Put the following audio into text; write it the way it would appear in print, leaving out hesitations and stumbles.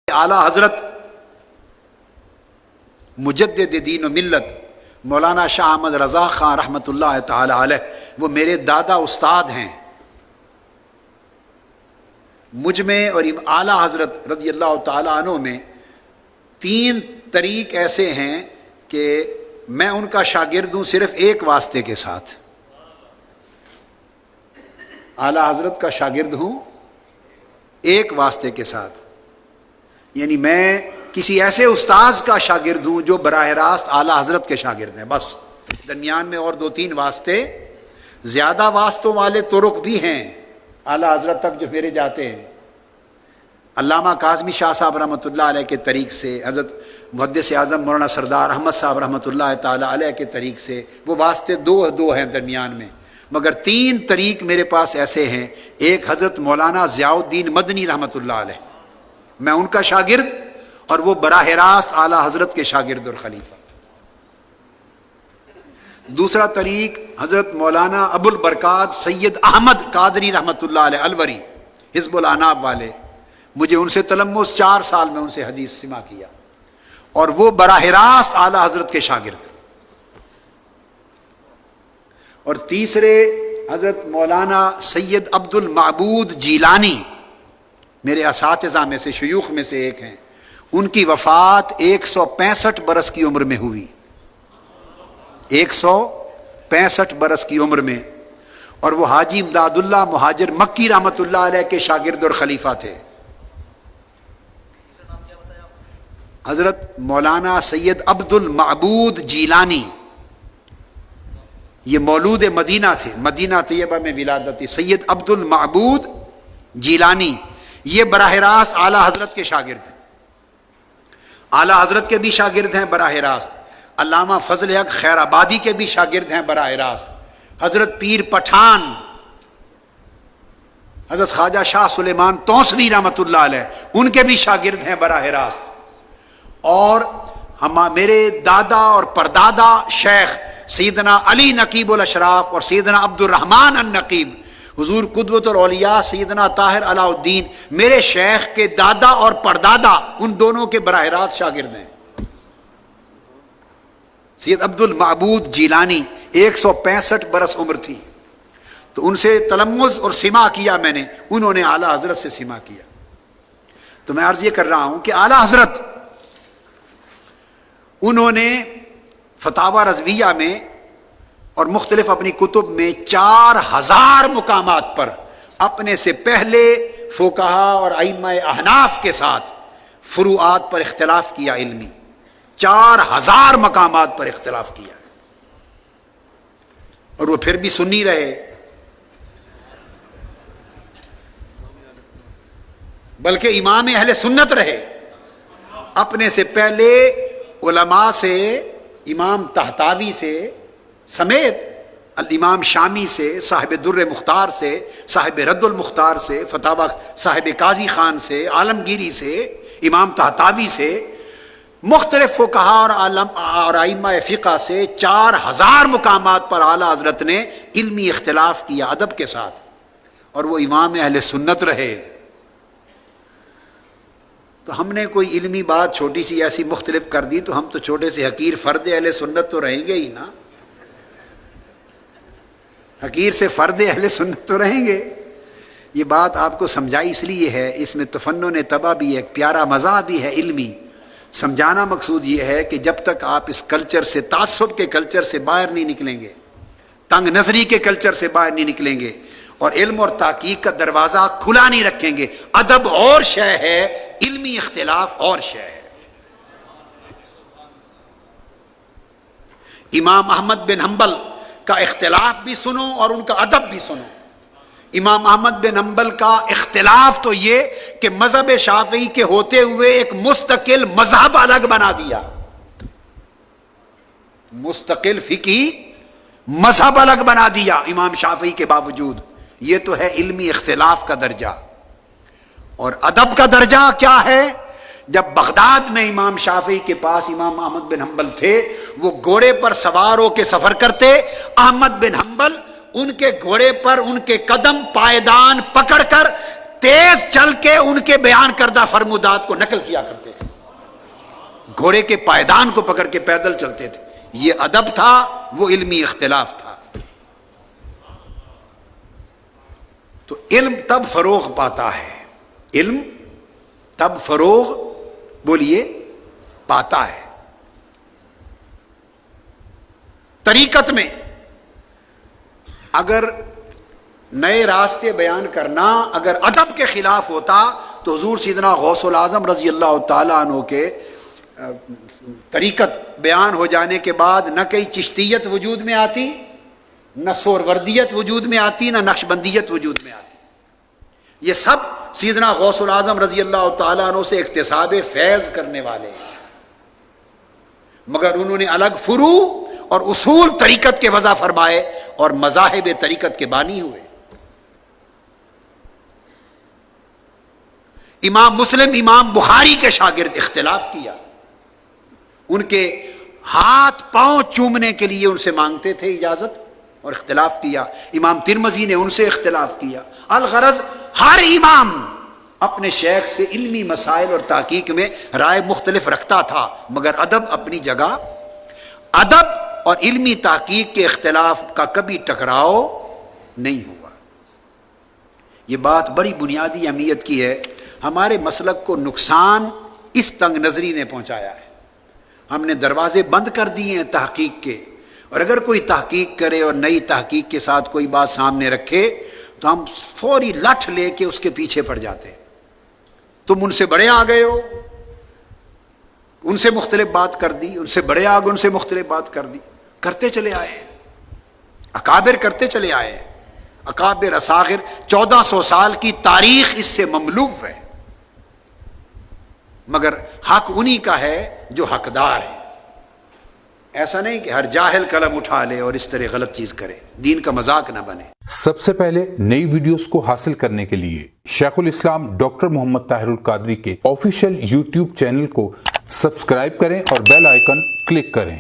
आला हजरत मुजद्दिद दीन व मिल्लत मौलाना शाह अहमद रज़ा ख़ान रहमतुल्लाह ताला अलैह, वो मेरे दादा उस्ताद हैं। मुझ में और आला हजरत रज़ी अल्लाह ताला अन्हु में 3 तरीक़ ऐसे हैं कि मैं उनका शागिर्द हूँ सिर्फ एक वास्ते के साथ। आला हजरत का शागिर्द हूँ एक वास्ते के साथ, यानी मैं किसी ऐसे उस्ताद का शागिर्द हूँ जो बराह रास्त आला हजरत के शागिर्द हैं। बस दरमियान में और 2-3 वास्ते, ज़्यादा वास्तों वाले तुरुक भी हैं आला हजरत तक जो फेरे जाते हैं। अल्लामा काज़मी शाह साहब रहमतुल्लाह अलैह के तरीक़ से, हज़रत मुहद्दिस आज़म मौलाना सरदार अहमद साहब रहमतुल्लाह ताला अलैह के तरीक़ से, वो वास्ते दो हैं दरमियान में, मगर 3 तरीक़ मेरे पास ऐसे हैं। एक हज़रत मौलाना ज़ियाउद्दीन मदनी रहमतुल्लाह अलैह, मैं उनका शागिर्द और वो बराह रास्त आला हजरत के शागिर्द और खलीफा। दूसरा तरीक़ हज़रत मौलाना अबुल बरकात सैयद अहमद कादरी रहमतुल्लाह अलैह अलवरी, हिज़्बुल अनाब वाले, मुझे उनसे तलम्मुस 4 साल में उनसे हदीस सिमा किया और वो बराह रास्त आला हजरत के शागिर्द। और तीसरे हज़रत मौलाना सैयद अब्दुल माबूद जीलानी, मेरे असातिज़ा में से, शयूख में से एक हैं। उनकी वफ़ात 165 बरस की उम्र में हुई, 165 बरस की उम्र में, और वो हाजी इमदादुल्लाह मुहाजिर मक्की रहमतुल्लाह अलैह के शागिर्द और खलीफा थे। हज़रत मौलाना सैयद अब्दुल माबूद जीलानी, ये मौलूद मदीना थे, मदीना तैयबा में विलादत थी। सैयद अब्दुल माबूद जीलानी ये बराह रास्त आला हजरत के शागिर्द हैं, आला हजरत के भी शागिर्द हैं बराह रास्त। अल्लामा फजल हक खैराबादी के भी शागिर्द हैं बराह रास्त। हजरत पीर पठान, हजरत ख्वाजा शाह सुलेमान तौसवी रहमतुल्लाह अलैह, उनके भी शागिर्द हैं बराह रास्त। और मेरे दादा और परदादा शेख सैयदना अली नकीबुल अशराफ और सैयदना अब्दुल रहमान अन नकीब, हुजूर कुदवतुल औलिया सैयदना ताहिर अलाउद्दीन, मेरे शेख के दादा और परदादा, उन दोनों के बराह रास्त शागिर्द हैं। सैयद अब्दुल माबूद जीलानी 165 बरस उम्र थी, तो उनसे तलम्मुज़ और सिमा किया मैंने, उन्होंने आला हजरत से सिमा किया। तो मैं अर्ज़ ये कर रहा हूं कि आला हजरत, उन्होंने फतावा रज़विया में और मुख्तलिफ अपनी कुतुब में 4000 मुकामात पर अपने से पहले फ़ुक़हा और अइम्मा अहनाफ के साथ फ़ुरूआत पर इख्तिलाफ किया इल्मी, 4000 मकामात पर इख्तिलाफ किया, और वो फिर भी सुन्नी रहे, बल्कि इमाम अहले सुन्नत रहे। अपने से पहले उलमा से, इमाम तहतावी से समेत अल इमाम शामी से, साहिब दुर्र मुख्तार से, साहिब रद्दुल मुख्तार से, फतावा साहिब काजी खान से, आलमगीरी से, इमाम तहतावी से, मुख्तलिफ फ़ुक़हा और अइम्मा फ़िक़ह से 4000 मुकामात पर आला हज़रत ने इल्मी इख्तिलाफ किया अदब के साथ, और वो इमाम अहले सुन्नत रहे। तो हमने कोई इल्मी बात छोटी सी ऐसी मुख्तलिफ कर दी तो हम तो छोटे से हकीर फ़र्द अहले सुन्नत तो रहेंगे ही ना, हकीर से फ़र्द अहले सुन्नत तो रहेंगे। ये बात आपको समझाई इसलिए है, इसमें तफन्नुन तबा भी है, प्यारा मज़ा भी है इल्मी। समझाना मकसूद ये है कि जब तक आप इस कल्चर से, तासुब के कल्चर से बाहर नहीं निकलेंगे, तंग नज़री के कल्चर से बाहर नहीं निकलेंगे, और इल्म और ताक़ीक़ का दरवाज़ा खुला नहीं रखेंगे, अदब और शय है, इल्मी इख्तिलाफ और शय है। इमाम अहमद बिन हम्बल का इख्तिलाफ भी सुनो और उनका अदब भी सुनो। इमाम अहमद बिन हम्बल का इख्तिलाफ तो ये कि मज़हब शाफ़िई के होते हुए एक मुस्तकिल मज़हब अलग बना दिया, मुस्तकिल फ़िक़ही मज़हब अलग बना दिया इमाम शाफ़िई के बावजूद। ये तो है इल्मी इख्तिलाफ का दर्जा। और अदब का दर्जा क्या है? जब बगदाद में इमाम शाफ़िई के पास इमाम अहमद बिन हम्बल थे, वो घोड़े पर सवार होकर सफ़र करते, अहमद बिन हम्बल उनके घोड़े पर उनके कदम पायदान पकड़कर تیز چل کے ان کے بیان کردہ فرمودات کو نقل کیا کرتے تھے، گھوڑے کے پائدان کو پکڑ کے پیدل چلتے تھے. یہ ادب تھا، وہ علمی اختلاف تھا. تو علم تب فروغ پاتا ہے، علم تب فروغ بولیے پاتا ہے. طریقت میں اگر نئے راستے بیان کرنا اگر ادب کے خلاف ہوتا تو حضور سیدنا غوث العظم رضی اللہ تعالیٰ عنہ کے طریقت بیان ہو جانے کے بعد نہ کئی چشتیت وجود میں آتی، نہ سوروردیت وجود میں آتی، نہ نقشبندیت وجود میں آتی. یہ سب سیدنا غوث العظم رضی اللہ تعالیٰ عنہ سے اکتساب فیض کرنے والے ہیں، مگر انہوں نے الگ فروع اور اصول طریقت کے وضع فرمائے اور مذاہب طریقت کے بانی ہوئے. امام مسلم امام بخاری کے شاگرد اختلاف کیا، ان کے ہاتھ پاؤں چومنے کے لیے ان سے مانگتے تھے اجازت اور اختلاف کیا. امام ترمذی نے ان سے اختلاف کیا. الغرض ہر امام اپنے شیخ سے علمی مسائل اور تحقیق میں رائے مختلف رکھتا تھا، مگر ادب اپنی جگہ. ادب اور علمی تحقیق کے اختلاف کا کبھی ٹکراؤ نہیں ہوا. یہ بات بڑی بنیادی اہمیت کی ہے. ہمارے مسلک کو نقصان اس تنگ نظری نے پہنچایا ہے. ہم نے دروازے بند کر دیے ہیں تحقیق کے، اور اگر کوئی تحقیق کرے اور نئی تحقیق کے ساتھ کوئی بات سامنے رکھے تو ہم فوری لٹھ لے کے اس کے پیچھے پڑ جاتے ہیں. تم ان سے بڑے آ گئے ہو، ان سے مختلف بات کر دی، ان سے بڑے آ گئے، ان سے مختلف بات کر دی. کرتے چلے آئے ہیں، اکابر کرتے چلے آئے ہیں. اکابر اصاغر 1400 سال کی تاریخ اس سے مملوء ہے، مگر حق انہی کا ہے جو حقدار ہے. ایسا نہیں کہ ہر جاہل قلم اٹھا لے اور اس طرح غلط چیز کرے، دین کا مذاق نہ بنے. سب سے پہلے نئی ویڈیوز کو حاصل کرنے کے لیے شیخ الاسلام ڈاکٹر محمد طاہر القادری کے آفیشیل یوٹیوب چینل کو سبسکرائب کریں اور بیل آئیکن کلک کریں.